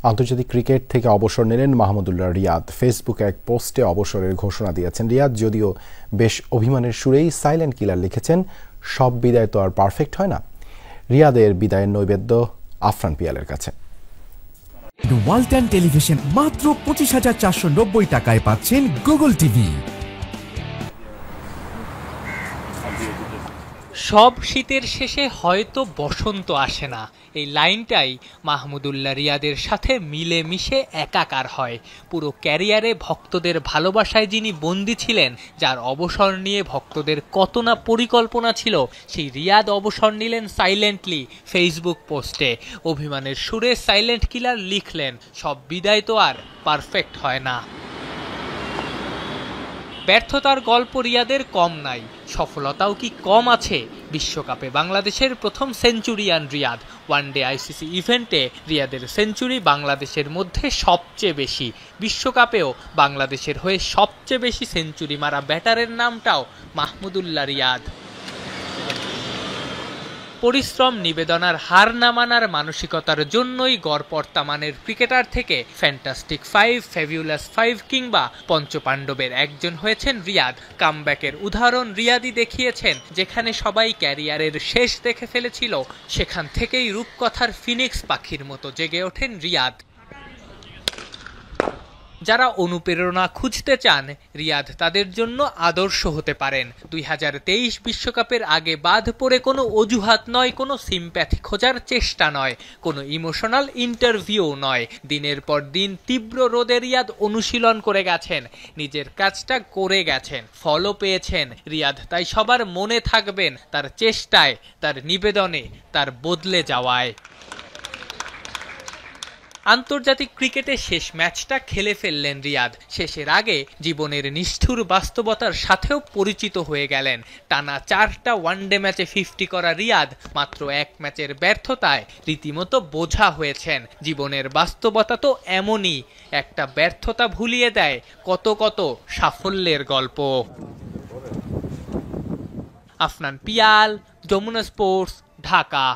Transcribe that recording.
আন্তর্জাতিক ক্রিকেট থেকে অবসর নিলেন মাহমুদুল্লাহ রিয়াদ। ফেসবুকে এক পোস্টে অবসরের ঘোষণা দিয়েছেন রিয়াদ। যদিও বেশ অভিমানের সুরেই সাইলেন্ট কিলার লিখেছেন, সব বিদায় তো আর পারফেক্ট হয় না। রিয়াদের বিদায়ের নৈবেদ্য আফরান পিয়ালের কাছে। ওয়ালটন টেলিভিশন মাত্র 25,490 টাকায় পাচ্ছেন গুগল টিভি। সব শীতের শেষে হয়তো বসন্ত আসে না, এই লাইনটাই মাহমুদুল্লাহ রিয়াদের সাথে মিলে মিশে একাকার হয়। পুরো ক্যারিয়ারে ভক্তদের ভালোবাসায় যিনি বন্দী ছিলেন, যার অবসর নিয়ে ভক্তদের কত না পরিকল্পনা ছিল, সেই রিয়াদ অবসর নিলেন সাইলেন্টলি ফেসবুক পোস্টে। অভিমানের সুরে সাইলেন্ট কিলার লিখলেন, সব বিদায় তো আর পারফেক্ট হয় না। ব্যর্থতার গল্প রিয়াদের কম নাই, সফলতাও কি কম আছে? বিশ্বকাপে বাংলাদেশের প্রথম সেঞ্চুরিয়ান রিয়াদ। ওয়ানডে আইসিসি ইভেন্টে রিয়াদের সেঞ্চুরি বাংলাদেশের মধ্যে সবচেয়ে বেশি। বিশ্বকাপেও বাংলাদেশের হয়ে সবচেয়ে বেশি সেঞ্চুরি মারা ব্যাটারের নামটাও মাহমুদুল্লাহ রিয়াদ। পরিশ্রম, নিবেদন আর হার না মানার মানসিকতার জন্যই গড়পড়তা মানের ক্রিকেটার থেকে ফ্যান্টাস্টিক ফাইভ, ফ্যাবিউলাস ফাইভ কিংবা পঞ্চপাণ্ডবের একজন হয়েছেন রিয়াদ। কামব্যাকের উদাহরণ রিয়াদই দেখিয়েছেন। যেখানে সবাই ক্যারিয়ারের শেষ দেখে ফেলেছিল, সেখান থেকেই রূপকথার ফিনিক্স পাখির মতো জেগে ওঠেন রিয়াদ। যারা অনুপ্রেরণা খুঁজতে চান, রিয়াদ তাদের জন্য আদর্শ হতে পারেন। 2023 বিশ্বকাপের আগে বাদ পড়ে কোনো অজুহাত নয়, কোনো সিম্প্যাথি খোঁজার চেষ্টা নয়, কোনো ইমোশনাল ইন্টারভিউ নয়। দিনের পর দিন তীব্র রোদে রিয়াদ অনুশীলন করে গেছেন, নিজের কাজটা করে গেছেন, ফলও পেয়েছেন। রিয়াদ তাই সবার মনে থাকবেন তার চেষ্টায়, তার নিবেদনে, তার বদলে যাওয়ায়। আন্তর্জাতিক ক্রিকেটে শেষ ম্যাচটা খেলে ফেললেন রিয়াদ। শেষের আগে জীবনের নিষ্ঠুর বাস্তবতার সাথেও পরিচিত হয়ে গেলেন। টানা 4টা ওয়ানডে ম্যাচে 50 করা রিয়াদ মাত্র এক ম্যাচের ব্যর্থতায় রীতিমতো বোঝা হয়েছেন। জীবনের বাস্তবতা তো এমনই, একটা ব্যর্থতা ভুলিয়ে দেয় কত কত সাফল্যের গল্প। আফরান পিয়াল, যমুনা স্পোর্টস, ঢাকা।